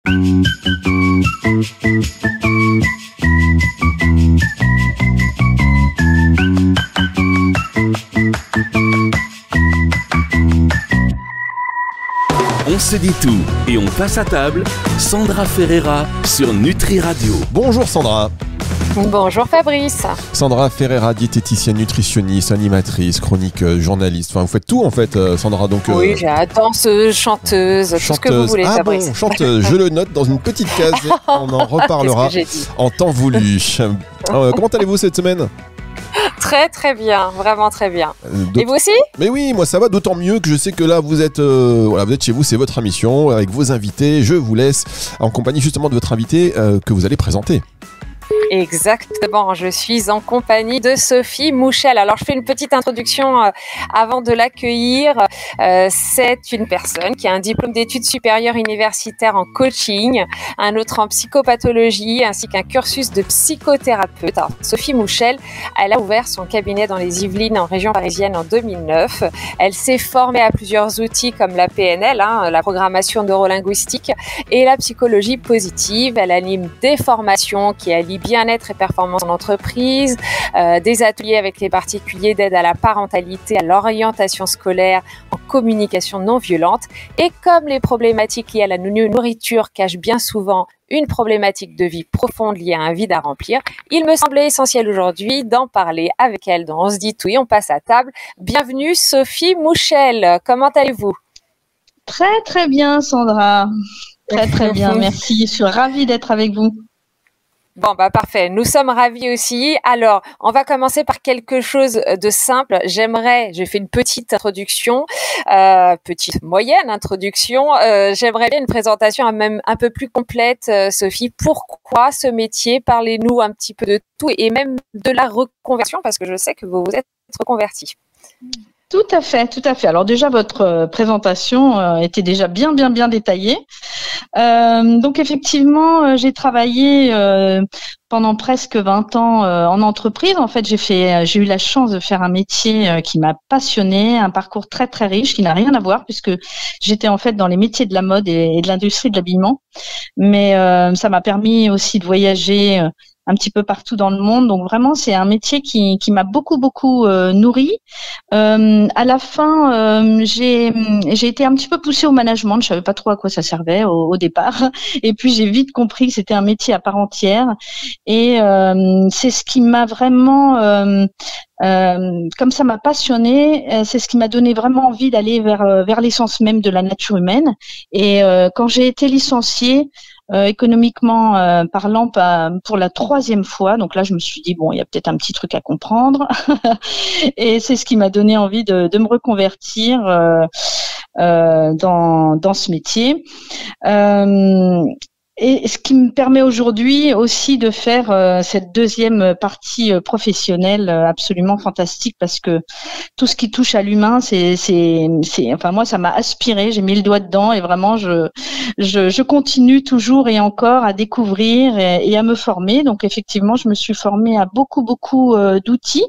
On se dit tout et on passe à table. Sandra Ferreira sur Nutri Radio. Bonjour Sandra. Bonjour Fabrice. Sandra Ferreira, diététicienne, nutritionniste, animatrice, chronique, journaliste. Enfin, vous faites tout en fait, Sandra. Donc, oui, j'ai danseuse, chanteuse, tout ce que vous voulez, Fabrice. Bon, chanteuse, je le note dans une petite case. On en reparlera en temps voulu. Comment allez-vous cette semaine ? Très très bien, vraiment très bien. Et vous aussi ? Mais oui, moi ça va, d'autant mieux que je sais que là vous êtes chez vous, c'est votre émission avec vos invités. Je vous laisse en compagnie justement de votre invité que vous allez présenter. Exactement, je suis en compagnie de Sophie Mouchel. Alors je fais une petite introduction avant de l'accueillir. C'est une personne qui a un diplôme d'études supérieures universitaires en coaching, un autre en psychopathologie ainsi qu'un cursus de psychothérapeute. Alors, Sophie Mouchel, elle a ouvert son cabinet dans les Yvelines en région parisienne en 2009. Elle s'est formée à plusieurs outils comme la PNL, la programmation neurolinguistique, et la psychologie positive. Elle anime des formations qui allient bien-être et performance en entreprise, des ateliers avec les particuliers d'aide à la parentalité, à l'orientation scolaire, en communication non violente. Et comme les problématiques liées à la nourriture cachent bien souvent une problématique de vie profonde liée à un vide à remplir, il me semblait essentiel aujourd'hui d'en parler avec elle. Donc on se dit tout et on passe à table. Bienvenue Sophie Mouchel, comment allez-vous ? Très très bien Sandra, très bien, merci, je suis ravie d'être avec vous. Bon, parfait. Nous sommes ravis aussi. Alors, on va commencer par quelque chose de simple. J'ai fait une petite introduction, moyenne introduction. J'aimerais bien une présentation même un peu plus complète, Sophie. Pourquoi ce métier ? Parlez-nous un petit peu de tout et même de la reconversion, parce que je sais que vous vous êtes reconvertie. Tout à fait. Alors déjà, votre présentation était déjà bien détaillée. Donc effectivement, j'ai travaillé pendant presque 20 ans en entreprise. En fait, j'ai eu la chance de faire un métier qui m'a passionnée, un parcours très très riche qui n'a rien à voir puisque j'étais en fait dans les métiers de la mode et de l'industrie de l'habillement. Mais ça m'a permis aussi de voyager un petit peu partout dans le monde. Donc vraiment, c'est un métier qui m'a beaucoup nourri. À la fin, j'ai été un petit peu poussée au management. Je savais pas trop à quoi ça servait au départ. Et puis j'ai vite compris que c'était un métier à part entière. Et c'est ce qui m'a vraiment, comme ça m'a passionnée, c'est ce qui m'a donné vraiment envie d'aller vers l'essence même de la nature humaine. Et quand j'ai été licenciée, économiquement parlant, pour la 3e fois. Donc là, je me suis dit, bon, il y a peut-être un petit truc à comprendre. Et c'est ce qui m'a donné envie de me reconvertir dans ce métier. Et ce qui me permet aujourd'hui aussi de faire cette deuxième partie professionnelle absolument fantastique parce que tout ce qui touche à l'humain, enfin moi ça m'a aspiré, j'ai mis le doigt dedans et vraiment je continue toujours et encore à découvrir et à me former. Donc effectivement, je me suis formée à beaucoup d'outils.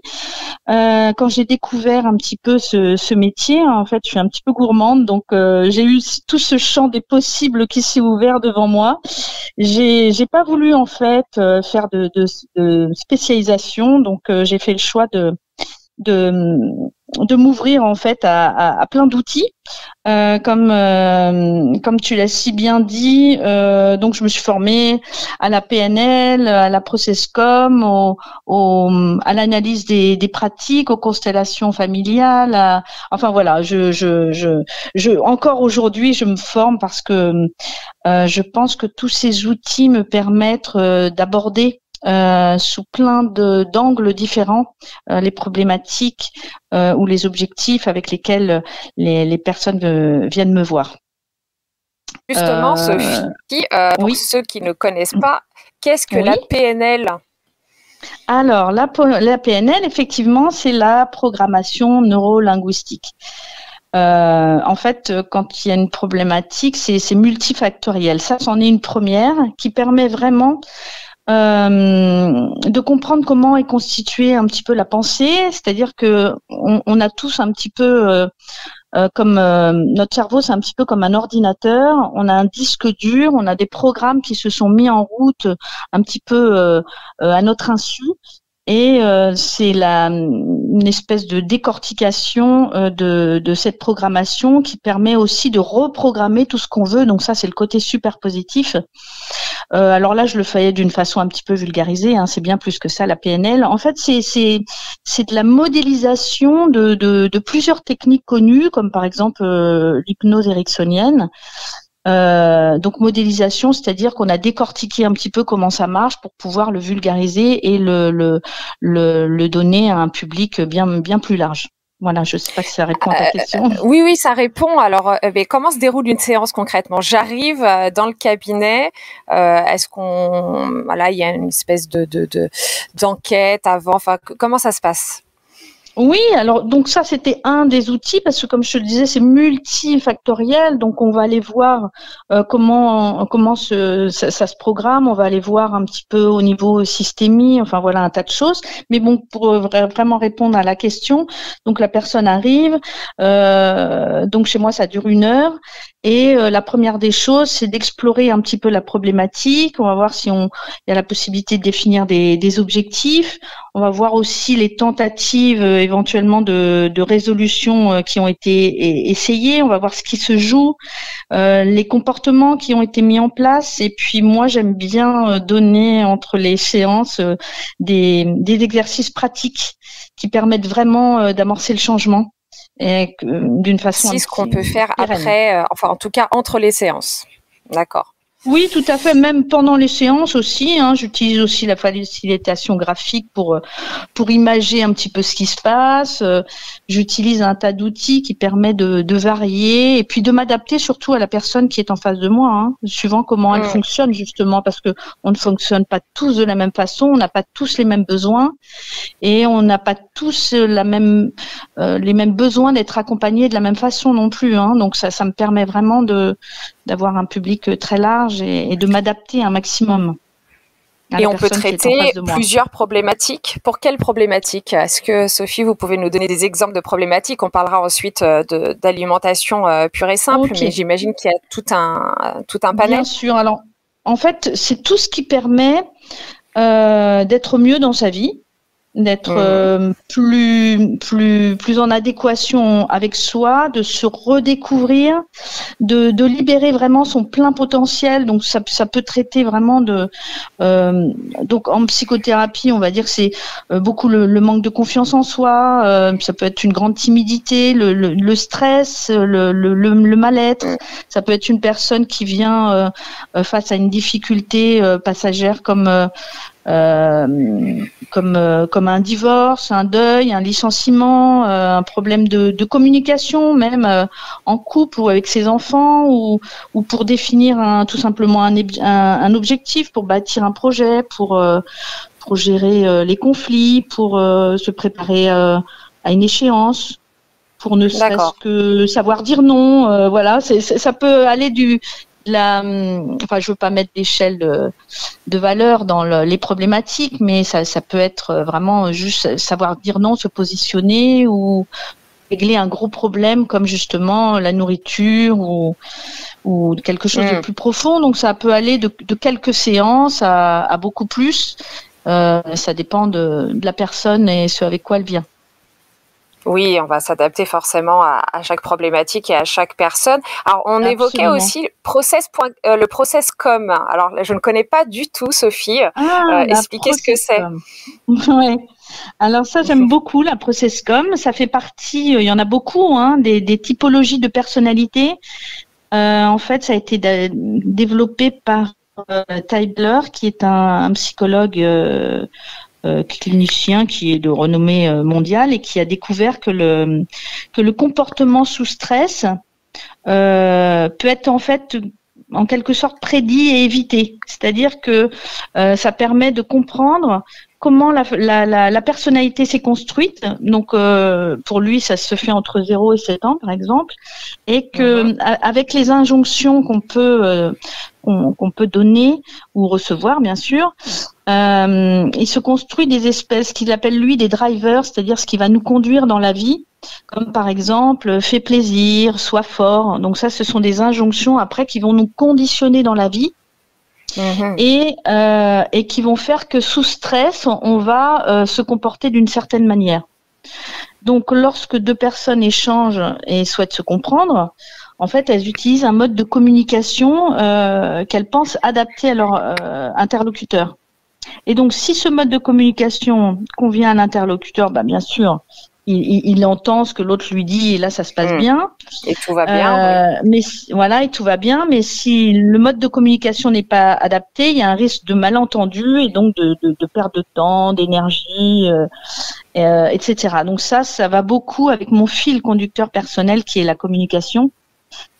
Quand j'ai découvert un petit peu ce métier, en fait, je suis un petit peu gourmande, donc j'ai eu tout ce champ des possibles qui s'est ouvert devant moi. J'ai pas voulu en fait faire de spécialisation, donc j'ai fait le choix de m'ouvrir en fait à plein d'outils, comme tu l'as si bien dit. Donc je me suis formée à la PNL, à la ProcessCom, à l'analyse des pratiques, aux constellations familiales. Enfin voilà, encore aujourd'hui je me forme parce que je pense que tous ces outils me permettent d'aborder sous plein d'angles différents les problématiques ou les objectifs avec lesquels les personnes viennent me voir. Justement, Sophie, pour ceux qui ne connaissent pas, qu'est-ce que la PNL ? Alors, la PNL, effectivement, c'est la programmation neurolinguistique. En fait, quand il y a une problématique, c'est multifactoriel. Ça, c'en est une première qui permet vraiment de comprendre comment est constituée un petit peu la pensée, c'est-à-dire que on a tous un petit peu comme notre cerveau, c'est un petit peu comme un ordinateur. On a un disque dur, on a des programmes qui se sont mis en route un petit peu à notre insu. Et c'est une espèce de décortication de cette programmation qui permet aussi de reprogrammer tout ce qu'on veut. Donc ça, c'est le côté super positif. Alors là, je le fais d'une façon un petit peu vulgarisée. Hein, c'est bien plus que ça, la PNL. En fait, c'est de la modélisation de plusieurs techniques connues, comme par exemple l'hypnose ericksonienne. Donc modélisation, c'est-à-dire qu'on a décortiqué un petit peu comment ça marche pour pouvoir le vulgariser et le donner à un public bien plus large. Voilà, je ne sais pas si ça répond à ta question. Oui, ça répond. Alors, mais comment se déroule une séance concrètement? J'arrive dans le cabinet. Est-ce il y a une espèce d'enquête avant? Enfin, comment ça se passe? Oui, alors donc ça c'était un des outils parce que comme je te le disais c'est multifactoriel, donc on va aller voir comment ça se programme, on va aller voir un petit peu au niveau systémie, enfin voilà un tas de choses. Mais bon, pour vraiment répondre à la question, donc la personne arrive, donc chez moi ça dure 1 heure. Et la première des choses, c'est d'explorer un petit peu la problématique. On va voir si il y a la possibilité de définir des objectifs. On va voir aussi les tentatives éventuellement de résolution qui ont été essayées. On va voir ce qui se joue, les comportements qui ont été mis en place. Et puis moi, j'aime bien donner entre les séances des exercices pratiques qui permettent vraiment d'amorcer le changement. Et d'une façon. C'est ce qu'on peut faire après, enfin en tout cas entre les séances. D'accord. Oui, tout à fait. Même pendant les séances aussi, hein, j'utilise aussi la facilitation graphique pour imager un petit peu ce qui se passe. J'utilise un tas d'outils qui permet de varier et puis de m'adapter surtout à la personne qui est en face de moi, hein, suivant comment elle fonctionne justement, parce que on ne fonctionne pas tous de la même façon, on n'a pas tous les mêmes besoins et on n'a pas tous les mêmes besoins d'être accompagnés de la même façon non plus. Hein. Donc ça me permet vraiment d'avoir un public très large et de m'adapter un maximum. Et on peut traiter plusieurs problématiques. Pour quelles problématiques? Est-ce que, Sophie, vous pouvez nous donner des exemples de problématiques? On parlera ensuite d'alimentation pure et simple, mais j'imagine qu'il y a tout un panel. Bien sûr. Alors, en fait, c'est tout ce qui permet d'être mieux dans sa vie, d'être plus en adéquation avec soi, de se redécouvrir, de libérer vraiment son plein potentiel. Donc ça peut traiter vraiment donc en psychothérapie, on va dire que c'est beaucoup le manque de confiance en soi, ça peut être une grande timidité, le stress, le mal-être, ça peut être une personne qui vient face à une difficulté passagère comme un divorce, un deuil, un licenciement, un problème de communication même en couple ou avec ses enfants ou pour définir tout simplement un objectif, pour bâtir un projet, pour gérer les conflits, pour se préparer à une échéance, pour ne serait-ce que savoir dire non. Voilà, ça peut aller enfin, je veux pas mettre d'échelle de valeur dans les problématiques, mais ça peut être vraiment juste savoir dire non, se positionner ou régler un gros problème comme justement la nourriture ou quelque chose de plus profond. Donc ça peut aller de quelques séances à beaucoup plus. Ça dépend de la personne et ce avec quoi elle vient. Oui, on va s'adapter forcément à chaque problématique et à chaque personne. Alors, on évoquait aussi le process com. Alors, je ne connais pas du tout, Sophie. Expliquez ce que c'est. Oui. Alors ça, j'aime beaucoup la process com. Ça fait partie, il y en a beaucoup, hein, des typologies de personnalité. En fait, ça a été développé par Tybler, qui est un psychologue clinicien qui est de renommée mondiale et qui a découvert que le comportement sous stress peut être en fait en quelque sorte prédit et évité. C'est-à-dire que ça permet de comprendre comment la personnalité s'est construite. Donc pour lui, ça se fait entre 0 et 7 ans, par exemple, et que avec les injonctions qu'on peut donner ou recevoir, bien sûr, il se construit des espèces qu'il appelle lui des drivers, c'est-à-dire ce qui va nous conduire dans la vie, comme par exemple fais plaisir, sois fort. Donc ça, ce sont des injonctions après qui vont nous conditionner dans la vie et qui vont faire que sous stress, on va se comporter d'une certaine manière. Donc lorsque deux personnes échangent et souhaitent se comprendre, en fait, elles utilisent un mode de communication qu'elles pensent adapté à leur interlocuteur. Et donc, si ce mode de communication convient à l'interlocuteur, bah, bien sûr, il entend ce que l'autre lui dit et là, ça se passe bien. Et tout va bien. Mais voilà, et tout va bien. Mais si le mode de communication n'est pas adapté, il y a un risque de malentendu et donc de perte de temps, d'énergie, etc. Donc ça va beaucoup avec mon fil conducteur personnel qui est la communication.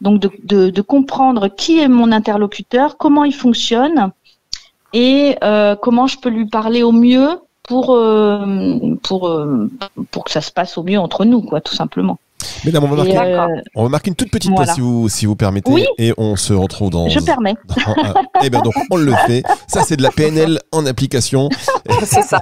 Donc de comprendre qui est mon interlocuteur, comment il fonctionne et comment je peux lui parler au mieux pour que ça se passe au mieux entre nous, quoi, tout simplement. Mesdames, on va marquer une toute petite pause si vous permettez, et on se retrouve dans. Je permets. Eh bien donc on le fait. Ça c'est de la PNL en application. C'est ça.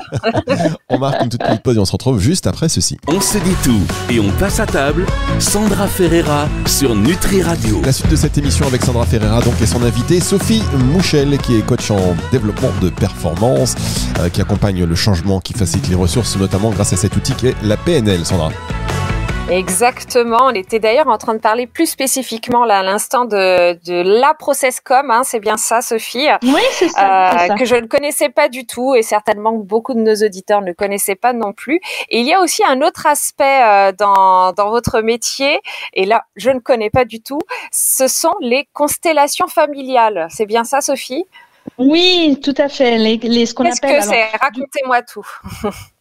On marque une toute petite pause et on se retrouve juste après ceci. On se dit tout et on passe à table. Sandra Ferreira sur Nutri Radio. La suite de cette émission avec Sandra Ferreira donc et son invitée Sophie Mouchel qui est coach en développement de performance, qui accompagne le changement, qui facilite les ressources notamment grâce à cet outil qui est la PNL. Sandra. Exactement. On était d'ailleurs en train de parler plus spécifiquement là à l'instant de la ProcessCom. Hein, c'est bien ça, Sophie. Oui, c'est ça. Que je ne connaissais pas du tout et certainement beaucoup de nos auditeurs ne connaissaient pas non plus. Et il y a aussi un autre aspect dans votre métier. Et là, je ne connais pas du tout. Ce sont les constellations familiales. C'est bien ça, Sophie? Oui, tout à fait. Ce qu'on appelle. Qu'est-ce que c'est? Racontez-moi tout.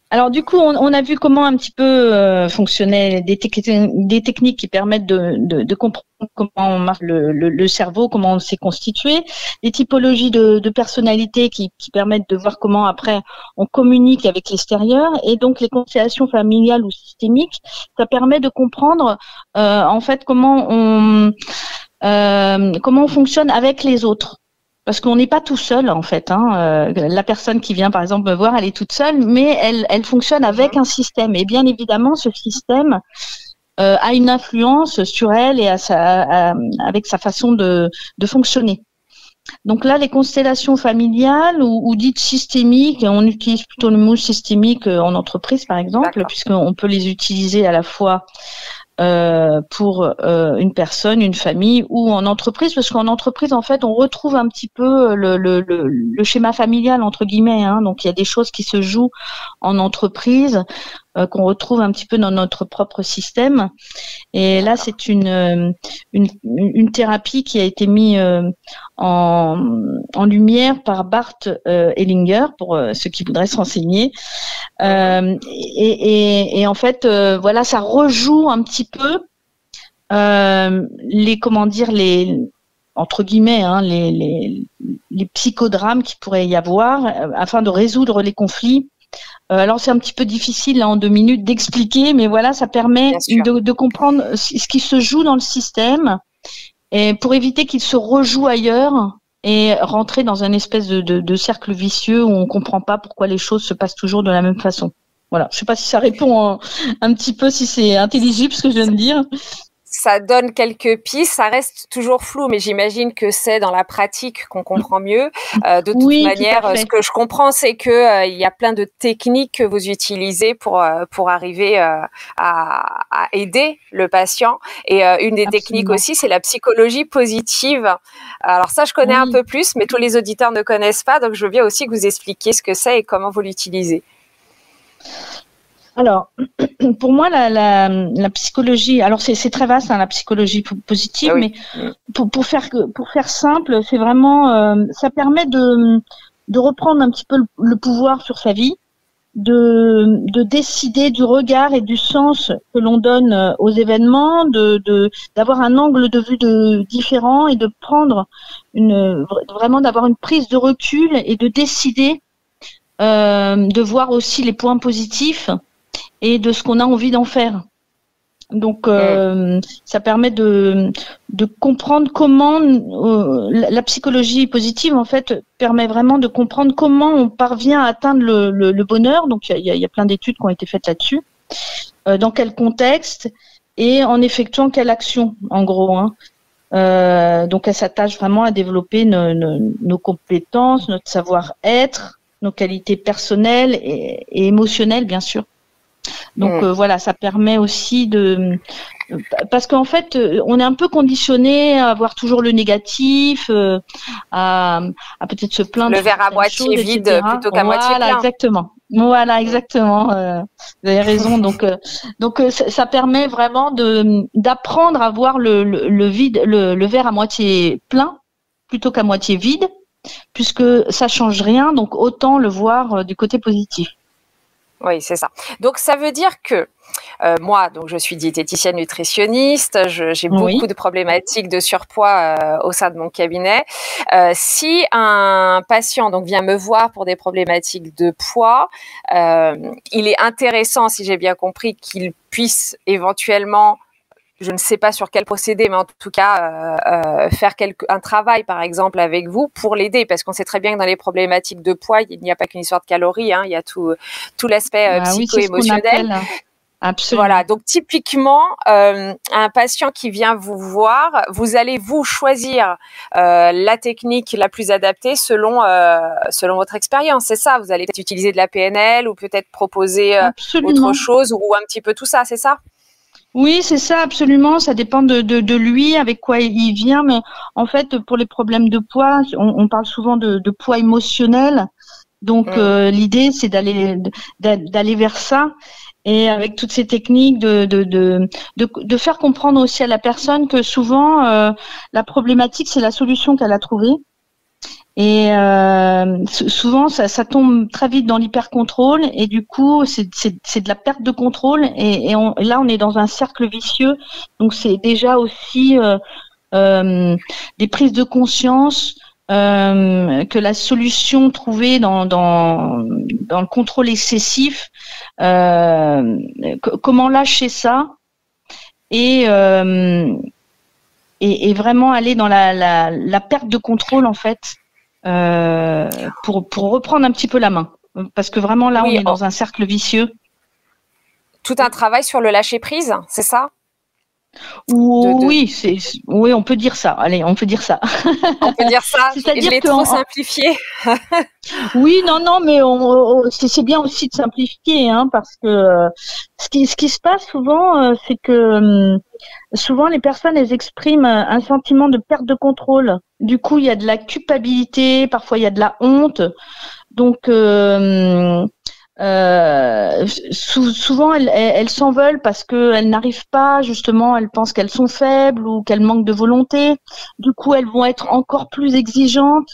Alors du coup, on a vu comment un petit peu fonctionnaient des techniques qui permettent de comprendre comment marche le cerveau, comment on s'est constitué, des typologies de personnalités qui permettent de voir comment après on communique avec l'extérieur, et donc les constellations familiales ou systémiques, ça permet de comprendre en fait comment on fonctionne avec les autres. Parce qu'on n'est pas tout seul en fait. La personne qui vient par exemple me voir, elle est toute seule, mais elle fonctionne avec un système. Et bien évidemment, ce système a une influence sur elle et avec sa façon de fonctionner. Donc là, les constellations familiales ou dites systémiques, on utilise plutôt le mot systémique en entreprise par exemple, puisqu'on peut les utiliser à la fois pour une personne, une famille ou en entreprise, parce qu'en entreprise en fait on retrouve un petit peu le schéma familial entre guillemets, donc il y a des choses qui se jouent en entreprise qu'on retrouve un petit peu dans notre propre système, et là c'est une thérapie qui a été mise en lumière par Bart Hellinger pour ceux qui voudraient se renseigner, et en fait voilà, ça rejoue un petit peu les entre guillemets les psychodrames qu'il pourrait y avoir afin de résoudre les conflits. Alors c'est un petit peu difficile là en 2 minutes d'expliquer, mais voilà, ça permet de comprendre ce qui se joue dans le système, et pour éviter qu'il se rejoue ailleurs et rentrer dans un espèce de cercle vicieux où on comprend pas pourquoi les choses se passent toujours de la même façon. Voilà, je sais pas si ça répond un petit peu, si c'est intelligible ce que je viens de dire. Ça donne quelques pistes, ça reste toujours flou, mais j'imagine que c'est dans la pratique qu'on comprend mieux. De toute manière, ce que je comprends, c'est que il y a plein de techniques que vous utilisez pour arriver à aider le patient. Et une des techniques aussi, c'est la psychologie positive. Alors ça, je connais un peu plus, mais tous les auditeurs ne connaissent pas, donc je veux bien aussi que vous expliquiez ce que c'est et comment vous l'utilisez. Alors, pour moi, la psychologie, alors c'est très vaste, la psychologie positive, mais pour faire simple, c'est vraiment, ça permet de reprendre un petit peu le pouvoir sur sa vie, de décider du regard et du sens que l'on donne aux événements, d'avoir un angle de vue différent et de prendre vraiment d'avoir une prise de recul et de décider, de voir aussi les points positifs et de ce qu'on a envie d'en faire. Donc, ça permet de comprendre comment la psychologie positive, en fait, permet vraiment de comprendre comment on parvient à atteindre le bonheur. Donc, il y a plein d'études qui ont été faites là-dessus. Dans quel contexte et en effectuant quelle action, en gros. Donc, elle s'attache vraiment à développer nos compétences, notre savoir-être, nos qualités personnelles et émotionnelles, bien sûr. Donc voilà, ça permet aussi parce qu'en fait, on est un peu conditionné à voir toujours le négatif, à peut-être se plaindre. Le verre à moitié vide plutôt qu'à moitié plein. Exactement. Voilà, exactement. Vous avez raison. Donc ça permet vraiment d'apprendre à voir le verre à moitié plein plutôt qu'à moitié vide, puisque ça change rien. Donc autant le voir du côté positif. Oui, c'est ça. Donc, ça veut dire que moi, donc, je suis diététicienne nutritionniste, j'ai beaucoup de problématiques de surpoids au sein de mon cabinet. Si un patient donc vient me voir pour des problématiques de poids, il est intéressant, si j'ai bien compris, qu'il puisse éventuellement, je ne sais pas sur quel procédé, mais en tout cas faire un travail, par exemple, avec vous pour l'aider, parce qu'on sait très bien que dans les problématiques de poids, il n'y a pas qu'une histoire de calories, il y a tout l'aspect psycho-émotionnel. Absolument. Voilà, donc typiquement, un patient qui vient vous voir, vous allez vous choisir la technique la plus adaptée selon votre expérience, c'est ça? Vous allez peut-être utiliser de la PNL ou peut-être proposer autre chose ou un petit peu tout ça, c'est ça? Oui, c'est ça, absolument. Ça dépend de lui, avec quoi il vient. Mais en fait, pour les problèmes de poids, on parle souvent de poids émotionnel. Donc, l'idée, c'est d'aller vers ça. Et avec toutes ces techniques, de faire comprendre aussi à la personne que souvent, la problématique, c'est la solution qu'elle a trouvée. Et souvent, ça tombe très vite dans l'hyper-contrôle et du coup, c'est de la perte de contrôle et là, on est dans un cercle vicieux. Donc, c'est déjà aussi des prises de conscience que la solution trouvée dans le contrôle excessif, comment lâcher ça et vraiment aller dans la perte de contrôle en fait. Pour reprendre un petit peu la main, parce que vraiment là on est dans un cercle vicieux. Tout un travail sur le lâcher prise, c'est ça? Oui, oui, on peut dire ça. Allez, on peut dire ça. On peut dire ça. C'est-à-dire je l'ai trop simplifié. Oui, non, mais c'est bien aussi de simplifier, parce que ce qui se passe souvent, c'est que souvent les personnes elles expriment un sentiment de perte de contrôle. Du coup, il y a de la culpabilité, parfois il y a de la honte. Donc souvent elles s'en veulent parce qu'elles n'arrivent pas, justement, elles pensent qu'elles sont faibles ou qu'elles manquent de volonté. Du coup, elles vont être encore plus exigeantes.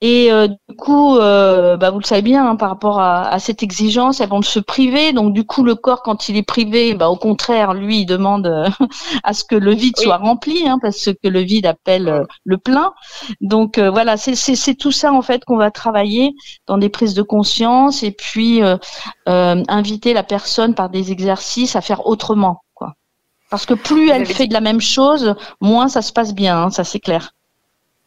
Et du coup, vous le savez bien, par rapport à cette exigence, elles vont se priver. Donc du coup, le corps, quand il est privé, au contraire, lui, il demande à ce que le vide soit rempli, parce que le vide appelle le plein. Donc voilà, c'est tout ça en fait qu'on va travailler dans des prises de conscience et puis inviter la personne par des exercices à faire autrement, quoi. Parce que plus elle fait de la même chose, moins ça se passe bien, ça c'est clair.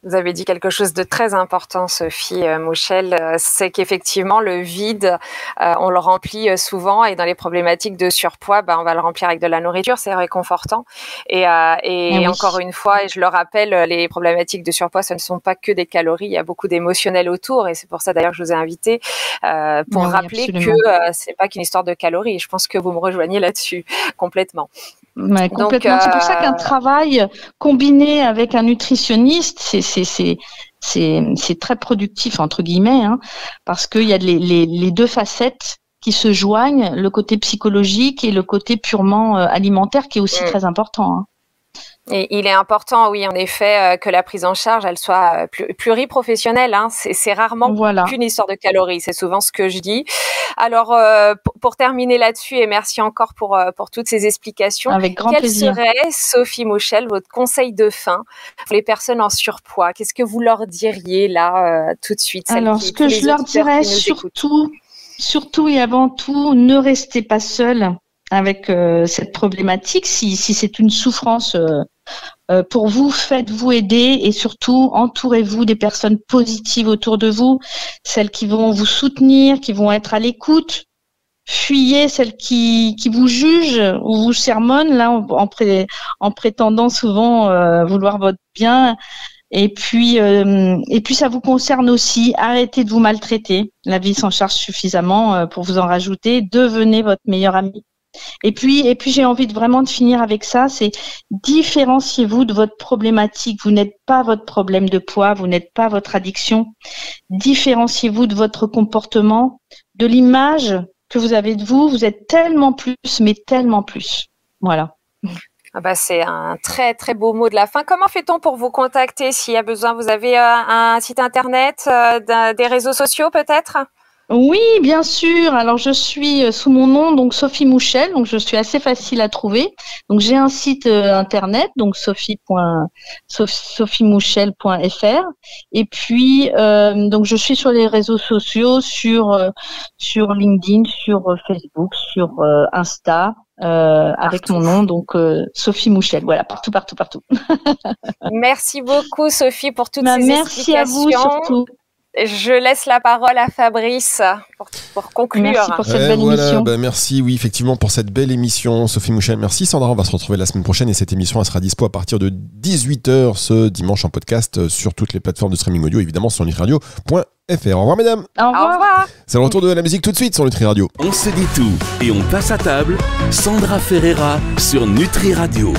Vous avez dit quelque chose de très important, Sophie Mouchel, c'est qu'effectivement le vide, on le remplit souvent et dans les problématiques de surpoids, on va le remplir avec de la nourriture, c'est réconfortant. Et encore une fois, et je le rappelle, les problématiques de surpoids, ce ne sont pas que des calories, il y a beaucoup d'émotionnel autour et c'est pour ça d'ailleurs que je vous ai invité pour rappeler que c'est pas qu'une histoire de calories. Je pense que vous me rejoignez là-dessus complètement. Ouais, complètement. C'est pour ça qu'un travail combiné avec un nutritionniste, c'est très productif entre guillemets, parce qu'il y a les deux facettes qui se joignent, le côté psychologique et le côté purement alimentaire qui est aussi très important. Et il est important, oui, en effet, que la prise en charge, elle soit pluriprofessionnelle. C'est rarement qu'une histoire de calories. C'est souvent ce que je dis. Alors, pour terminer là-dessus, et merci encore pour toutes ces explications. Avec grand plaisir. Quel serait, Sophie Mouchel, votre conseil de fin pour les personnes en surpoids? Qu'est-ce que vous leur diriez là, tout de suite? Alors, ce que je leur dirais, surtout et avant tout, ne restez pas seul avec cette problématique. Si c'est une souffrance pour vous, faites-vous aider et surtout entourez-vous des personnes positives autour de vous, celles qui vont vous soutenir, qui vont être à l'écoute. Fuyez celles qui vous jugent ou vous sermonnent là en prétendant souvent vouloir votre bien. Et puis ça vous concerne aussi. Arrêtez de vous maltraiter. La vie s'en charge suffisamment pour vous en rajouter. Devenez votre meilleur ami. Et puis j'ai envie vraiment de finir avec ça. C'est différenciez-vous de votre problématique. Vous n'êtes pas votre problème de poids. Vous n'êtes pas votre addiction. Différenciez-vous de votre comportement, de l'image que vous avez de vous. Vous êtes tellement plus, mais tellement plus. Voilà. Ah bah c'est un très très beau mot de la fin. Comment fait-on pour vous contacter s'il y a besoin? Vous avez un site internet, des réseaux sociaux peut-être? Oui, bien sûr. Alors, je suis sous mon nom, donc Sophie Mouchel. Donc, je suis assez facile à trouver. Donc, j'ai un site internet, donc sophiemouchel.fr. Et puis, donc, je suis sur les réseaux sociaux, sur LinkedIn, sur Facebook, sur Insta, avec mon nom, donc Sophie Mouchel. Voilà, partout. Merci beaucoup, Sophie, pour toutes ces merci explications. Merci à vous surtout. Je laisse la parole à Fabrice pour conclure. Merci pour cette belle émission. Merci, oui, effectivement, pour cette belle émission, Sophie Mouchel. Merci, Sandra. On va se retrouver la semaine prochaine et cette émission, elle sera dispo à partir de 18h ce dimanche en podcast sur toutes les plateformes de streaming audio, évidemment sur nutriradio.fr. Au revoir, mesdames. Au revoir. C'est le retour de la musique tout de suite sur Nutri Radio. On se dit tout et on passe à table. Sandra Ferreira sur Nutri Radio.